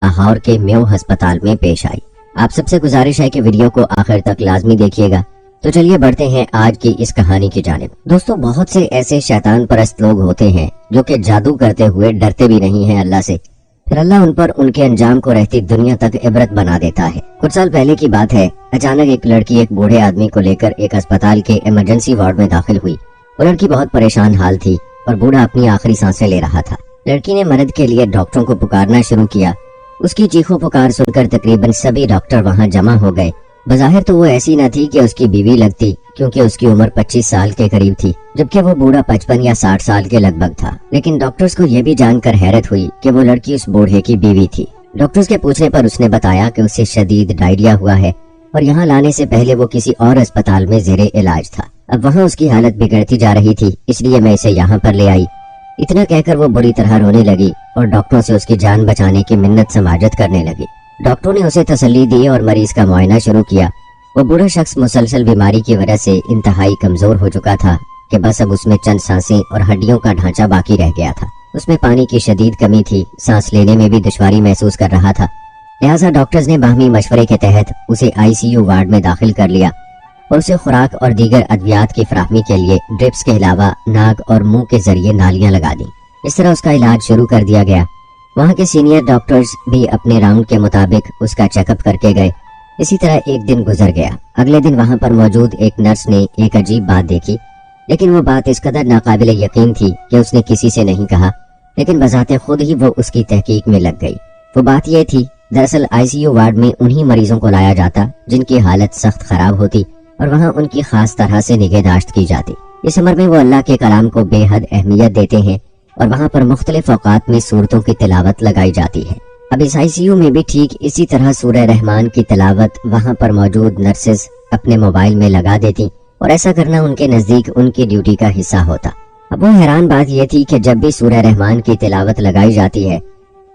लाहौर के म्यो अस्पताल में पेश आई। आप सबसे गुजारिश है कि वीडियो को आखिर तक लाजमी देखिएगा। तो चलिए बढ़ते हैं आज की इस कहानी की जानिब। दोस्तों, बहुत से ऐसे शैतान परस्त लोग होते हैं जो कि जादू करते हुए डरते भी नहीं हैं अल्लाह से, फिर अल्लाह उन पर उनके अंजाम को रहती दुनिया तक इबरत बना देता है। कुछ साल पहले की बात है, अचानक एक लड़की एक बूढ़े आदमी को लेकर एक अस्पताल के इमरजेंसी वार्ड में दाखिल हुई। वो लड़की बहुत परेशान हाल थी और बूढ़ा अपनी आखिरी सांसें ले रहा था। लड़की ने मदद के लिए डॉक्टरों को पुकारना शुरू किया। उसकी चीखों पुकार सुनकर तकरीबन सभी डॉक्टर वहां जमा हो गए। बज़ाहिर तो वो ऐसी न थी कि उसकी बीवी लगती, क्योंकि उसकी उम्र 25 साल के करीब थी, जबकि वो बूढ़ा 55 या 60 साल के लगभग था। लेकिन डॉक्टर्स को यह भी जानकर हैरत हुई कि वो लड़की उस बूढ़े की बीवी थी। डॉक्टर्स के पूछने पर उसने बताया कि उसे शदीद डायरिया हुआ है और यहाँ लाने से पहले वो किसी और अस्पताल में ज़ेरे इलाज था। अब वहाँ उसकी हालत बिगड़ती जा रही थी, इसलिए मैं इसे यहाँ पर ले आई। इतना कहकर वो बुरी तरह रोने लगी और डॉक्टरों से उसकी जान बचाने की मिन्नत समाजत करने लगी। डॉक्टरों ने उसे तसल्ली दी और मरीज का मुआयना शुरू किया। वो बूढ़ा शख्स मुसलसल बीमारी की वजह से इंतहाई कमजोर हो चुका था कि बस अब उसमें चंद सांसें और हड्डियों का ढांचा बाकी रह गया था। उसमें पानी की शदीद कमी थी, सांस लेने में भी दुश्वारी महसूस कर रहा था। लिहाजा डॉक्टर्स ने बाहमी मशवरे के तहत उसे ICU वार्ड में दाखिल कर लिया और उसे खुराक और दीगर अद्वियात की फराहमी के लिए ड्रिप्स के अलावा नाक और मुंह के जरिए नालियां लगा दी। इस तरह उसका इलाज शुरू कर दिया गया। वहाँ के सीनियर डॉक्टर्स भी अपने राउंड के मुताबिक उसका चेकअप करके गए। इसी तरह एक दिन गुजर गया। अगले दिन वहाँ पर मौजूद एक नर्स ने एक अजीब बात देखी, लेकिन वो बात इस कदर नाकाबिल यकीन थी कि उसने किसी से नहीं कहा, लेकिन बजाते खुद ही वो उसकी तहकीक में लग गई। वो बात यह थी, दरअसल ICU वार्ड में उन्हीं मरीजों को लाया जाता जिनकी हालत सख्त खराब होती और वहाँ उनकी खास तरह से निगहदाश्त की जाती। इस उम्र में वो अल्लाह के कलाम को बेहद अहमियत देते हैं और वहाँ पर मुख्तलिफ औकात में सूरतों की तिलावत लगाई जाती है। अब इस ICU में भी ठीक इसी तरह सूरह रहमान की तिलावत वहाँ पर मौजूद नर्सेज अपने मोबाइल में लगा देती और ऐसा करना उनके नजदीक उनकी ड्यूटी का हिस्सा होता। अब वो हैरान बात यह थी कि जब भी सूरह रहमान की तिलावत लगाई जाती है,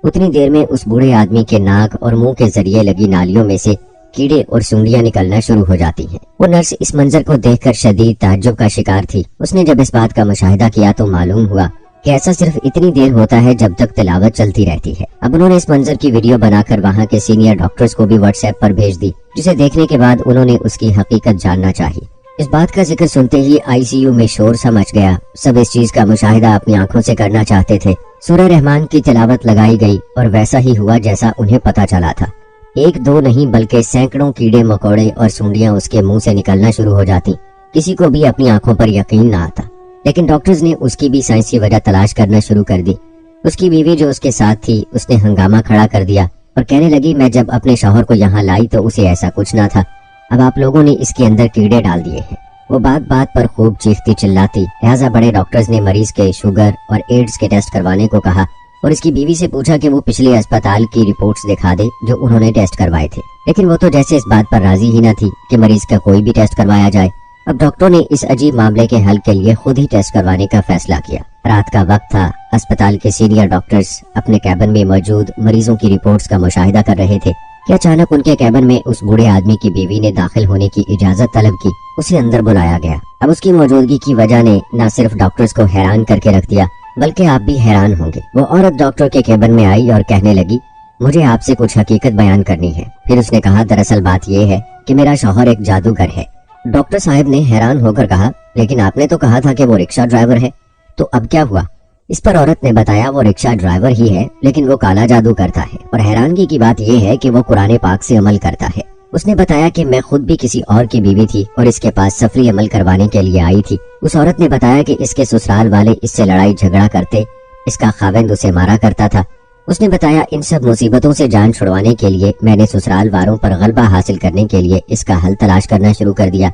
उतनी देर में उस बूढ़े आदमी के नाक और मुंह के जरिए लगी नालियों में से कीड़े और सुंडियां निकलना शुरू हो जाती हैं। वो नर्स इस मंजर को देखकर शदीद ताज्जुब का शिकार थी। उसने जब इस बात का मुशाहिदा किया तो मालूम हुआ कि ऐसा सिर्फ इतनी देर होता है जब तक तिलावत चलती रहती है। अब उन्होंने इस मंजर की वीडियो बनाकर वहाँ के सीनियर डॉक्टर्स को भी WhatsApp पर भेज दी, जिसे देखने के बाद उन्होंने उसकी हकीकत जानना चाही। इस बात का जिक्र सुनते ही ICU में शोर सा मच गया। सब इस चीज का मुशाहिदा अपनी आंखों से करना चाहते थे। सूरह रहमान की तिलावत लगाई गई और वैसा ही हुआ जैसा उन्हें पता चला था। एक दो नहीं बल्कि सैकड़ों कीड़े मकोड़े और सुंडियां उसके मुंह से निकलना शुरू हो जाती। किसी को भी अपनी आंखों पर यकीन ना आता, लेकिन डॉक्टर्स ने उसकी भी साइंसी वजह तलाश करना शुरू कर दी। उसकी बीवी जो उसके साथ थी, उसने हंगामा खड़ा कर दिया और कहने लगी, मैं जब अपने शौहर को यहाँ लाई तो उसे ऐसा कुछ ना था, अब आप लोगों ने इसके अंदर कीड़े डाल दिए हैं। वो बात बात पर खूब चीखती चिल्लाती। लिहाजा बड़े डॉक्टर्स ने मरीज के शुगर और एड्स के टेस्ट करवाने को कहा और इसकी बीवी से पूछा कि वो पिछले अस्पताल की रिपोर्ट्स दिखा दे जो उन्होंने टेस्ट करवाए थे, लेकिन वो तो जैसे इस बात पर राजी ही न थी कि मरीज का कोई भी टेस्ट करवाया जाए। अब डॉक्टरों ने इस अजीब मामले के हल के लिए खुद ही टेस्ट करवाने का फैसला किया। रात का वक्त था। अस्पताल के सीनियर डॉक्टर्स अपने कैबिन में मौजूद मरीजों की रिपोर्ट्स का मुशाहिदा कर रहे थे कि अचानक उनके कैबिन में उस बूढ़े आदमी की बीवी ने दाखिल होने की इजाजत तलब की। उसे अंदर बुलाया गया। अब उसकी मौजूदगी की वजह ने न सिर्फ डॉक्टर्स को हैरान करके रख दिया, बल्कि आप भी हैरान होंगे। वो औरत डॉक्टर के कैबिन में आई और कहने लगी, मुझे आपसे कुछ हकीकत बयान करनी है। फिर उसने कहा, दरअसल बात यह है कि मेरा शौहर एक जादूगर है। डॉक्टर साहब ने हैरान होकर कहा, लेकिन आपने तो कहा था कि वो रिक्शा ड्राइवर है, तो अब क्या हुआ? इस पर औरत ने बताया, वो रिक्शा ड्राइवर ही है, लेकिन वो काला जादू करता है और हैरानगी की बात यह है कि वो कुरान पाक से अमल करता है। उसने बताया कि मैं खुद भी किसी और की बीवी थी और इसके पास सफरी अमल करवाने के लिए आई थी। उस औरत ने बताया कि इसके ससुराल वाले इससे लड़ाई झगड़ा करते, इसका खाविंद उसे मारा करता था। उसने बताया, इन सब मुसीबतों से जान छुड़वाने के लिए मैंने ससुराल वालों पर गलबा हासिल करने के लिए इसका हल तलाश करना शुरू कर दिया।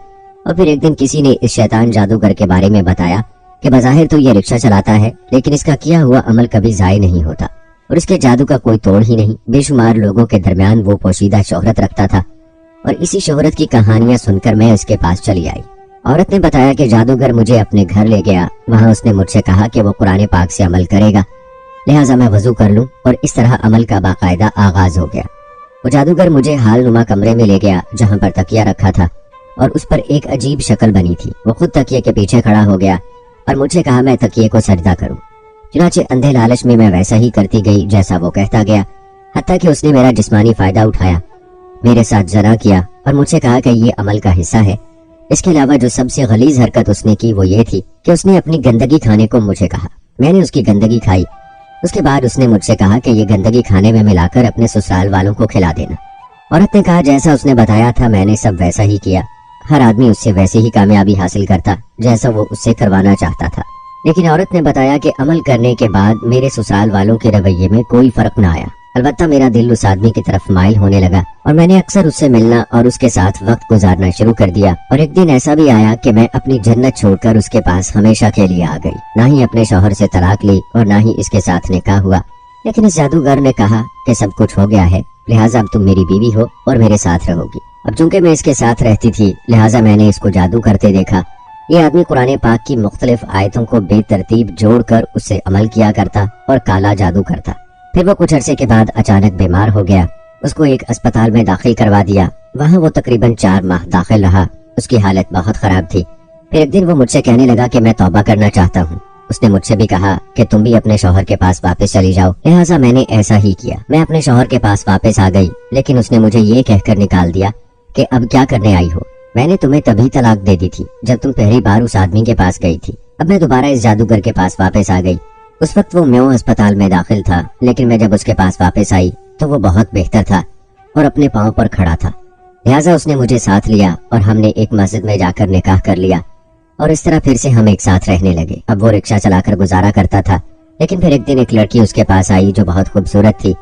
और फिर एक दिन किसी ने इस शैतान जादूगर के बारे में बताया कि बज़ाहिर तो ये रिक्शा चलाता है, लेकिन इसका किया हुआ अमल कभी ज़ाय नहीं होता और इसके जादू का कोई तोड़ ही नहीं। बेशुमार लोगों के दरमियान वो पोशीदा शोहरत रखता था और इसी शोहरत की कहानियां सुनकर मैं इसके पास चली आई। औरत ने बताया कि जादूगर मुझे अपने घर ले गया। वहाँ उसने मुझसे कहा कि वो कुरान पाक से अमल करेगा, लिहाजा मैं वजू कर लूं, और इस तरह अमल का बाकायदा आगाज हो गया। वो जादूगर मुझे हाल नुमा कमरे में ले गया जहाँ पर तकिया रखा था और उस पर एक अजीब शक्ल बनी थी। वो खुद तकिए के पीछे खड़ा हो गया और मुझसे कहा मैं तकिए को सजदा करूं। चुनाचे अंधे लालच में मैं वैसा ही करती गई जैसा वो कहता गया। हत्ता कि उसने मेरा जिस्मानी फायदा उठाया, मेरे साथ जना किया और मुझसे कहा कि ये अमल का हिस्सा है। इसके अलावा जो सबसे गलीज हरकत उसने की वो ये थी कि उसने अपनी गंदगी खाने को मुझे कहा। मैंने उसकी गंदगी खाई। उसके बाद उसने मुझसे कहा कि ये गंदगी खाने में मिलाकर अपने ससुराल वालों को खिला देना। औरत ने कहा जैसा उसने बताया था मैंने सब वैसा ही किया। हर आदमी उससे वैसे ही कामयाबी हासिल करता जैसा वो उससे करवाना चाहता था। लेकिन औरत ने बताया कि अमल करने के बाद मेरे ससुराल वालों के रवैये में कोई फर्क न आया। अलबत्ता मेरा दिल उस आदमी की तरफ माइल होने लगा और मैंने अक्सर उससे मिलना और उसके साथ वक्त गुजारना शुरू कर दिया। और एक दिन ऐसा भी आया कि मैं अपनी जन्नत छोड़कर उसके पास हमेशा के लिए आ गई। ना ही अपने शौहर से तलाक ली और ना ही इसके साथ निकाह हुआ। लेकिन इस जादूगर ने कहा कि सब कुछ हो गया है, लिहाजा अब तुम मेरी बीवी हो और मेरे साथ रहोगी। अब चूंकि मैं इसके साथ रहती थी लिहाजा मैंने इसको जादू करते देखा। ये आदमी कुरान पाक की मुख्तलिफ आयतों को बेतरतीब जोड़कर उससे अमल किया करता और काला जादू करता। फिर वो कुछ अरसे के बाद अचानक बीमार हो गया। उसको एक अस्पताल में दाखिल करवा दिया। वहाँ वो तकरीबन 4 माह दाखिल रहा। उसकी हालत बहुत खराब थी। फिर एक दिन वो मुझसे कहने लगा कि मैं तौबा करना चाहता हूँ। उसने मुझसे भी कहा कि तुम भी अपने शौहर के पास वापस चली जाओ। लिहाजा मैंने ऐसा ही किया। मैं अपने शौहर के पास वापस आ गई, लेकिन उसने मुझे ये कहकर निकाल दिया कि अब क्या करने आई हो। मैंने तुम्हें तभी तलाक दे दी थी जब तुम पहली बार उस आदमी के पास गई थी। अब मैं दोबारा इस जादूगर के पास वापस आ गई। उस वक्त वो म्यों अस्पताल में दाखिल था, लेकिन मैं जब उसके पास वापस आई तो वो बहुत बेहतर था और अपने पांव पर खड़ा था। लिहाजा उसने मुझे साथ लिया और हमने एक मस्जिद में जाकर निकाह कर लिया और इस तरह फिर से हम एक साथ रहने लगे। अब वो रिक्शा चलाकर गुजारा करता था, लेकिन फिर एक दिन एक लड़की उसके पास आई जो बहुत खूबसूरत थी।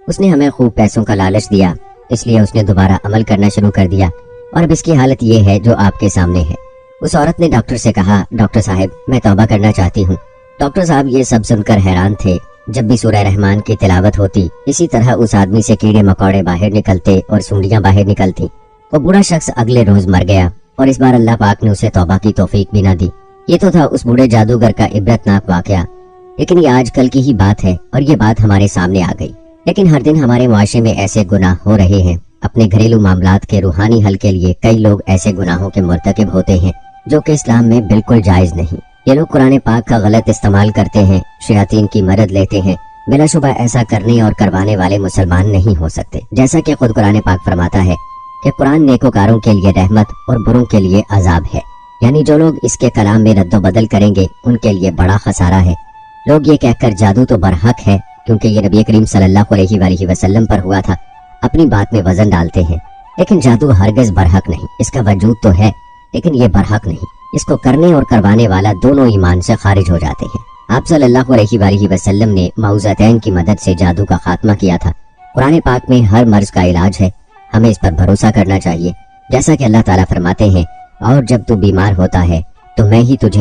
उसने हमें खूब पैसों का लालच दिया, इसलिए उसने दोबारा अमल करना शुरू कर दिया और अब इसकी हालत ये है जो आपके सामने है। उस औरत ने डॉक्टर से कहा, डॉक्टर साहब मैं तौबा करना चाहती हूँ। डॉक्टर साहब ये सब सुनकर हैरान थे। जब भी सूरह रहमान की तिलावत होती इसी तरह उस आदमी से कीड़े मकोड़े बाहर निकलते और सुंडियां बाहर निकलती। वो बूढ़ा शख्स अगले रोज मर गया और इस बार अल्लाह पाक ने उसे तौबा की तौफीक भी न दी। ये तो था उस बूढ़े जादूगर का इबरतनाक वाकया, लेकिन ये आजकल की ही बात है और ये बात हमारे सामने आ गई। लेकिन हर दिन हमारे मुआशरे में ऐसे गुनाह हो रहे हैं। अपने घरेलू मामलात के रूहानी हल के लिए कई लोग ऐसे गुनाहों के मुर्तकिब होते हैं जो कि इस्लाम में बिल्कुल जायज नहीं। ये लोग कुरान पाक का गलत इस्तेमाल करते हैं, शयातीन की मदद लेते हैं। बिलाशुबा ऐसा करने और करवाने वाले मुसलमान नहीं हो सकते, जैसा कि खुद कुरान पाक फरमाता है कि कुरान नेकोकारों के लिए रहमत और बुरों के लिए अजाब है। यानी जो लोग इसके कलाम में रद्दो बदल करेंगे उनके लिए बड़ा खसारा है। लोग ये कहकर जादू तो बरहक है क्योंकि ये नबी करीम सल्लल्लाहु अलैहि वसल्लम पर हुआ था, अपनी बात में वजन डालते हैं। लेकिन जादू हरगिज़ बरहक नहीं। इसका वजूद तो है लेकिन ये बरहक नहीं। इसको करने और करवाने वाला दोनों ईमान से खारिज हो जाते हैं। आप सल्लल्लाहु अलैहि वसल्लम ने मौज़तैन की मदद से जादू का खात्मा किया था। कुरान पाक में हर मर्ज का इलाज है, हमें इस पर भरोसा करना चाहिए। जैसा कि अल्लाह ताला फरमाते हैं, और जब तू बीमार होता है तो मैं ही तुझे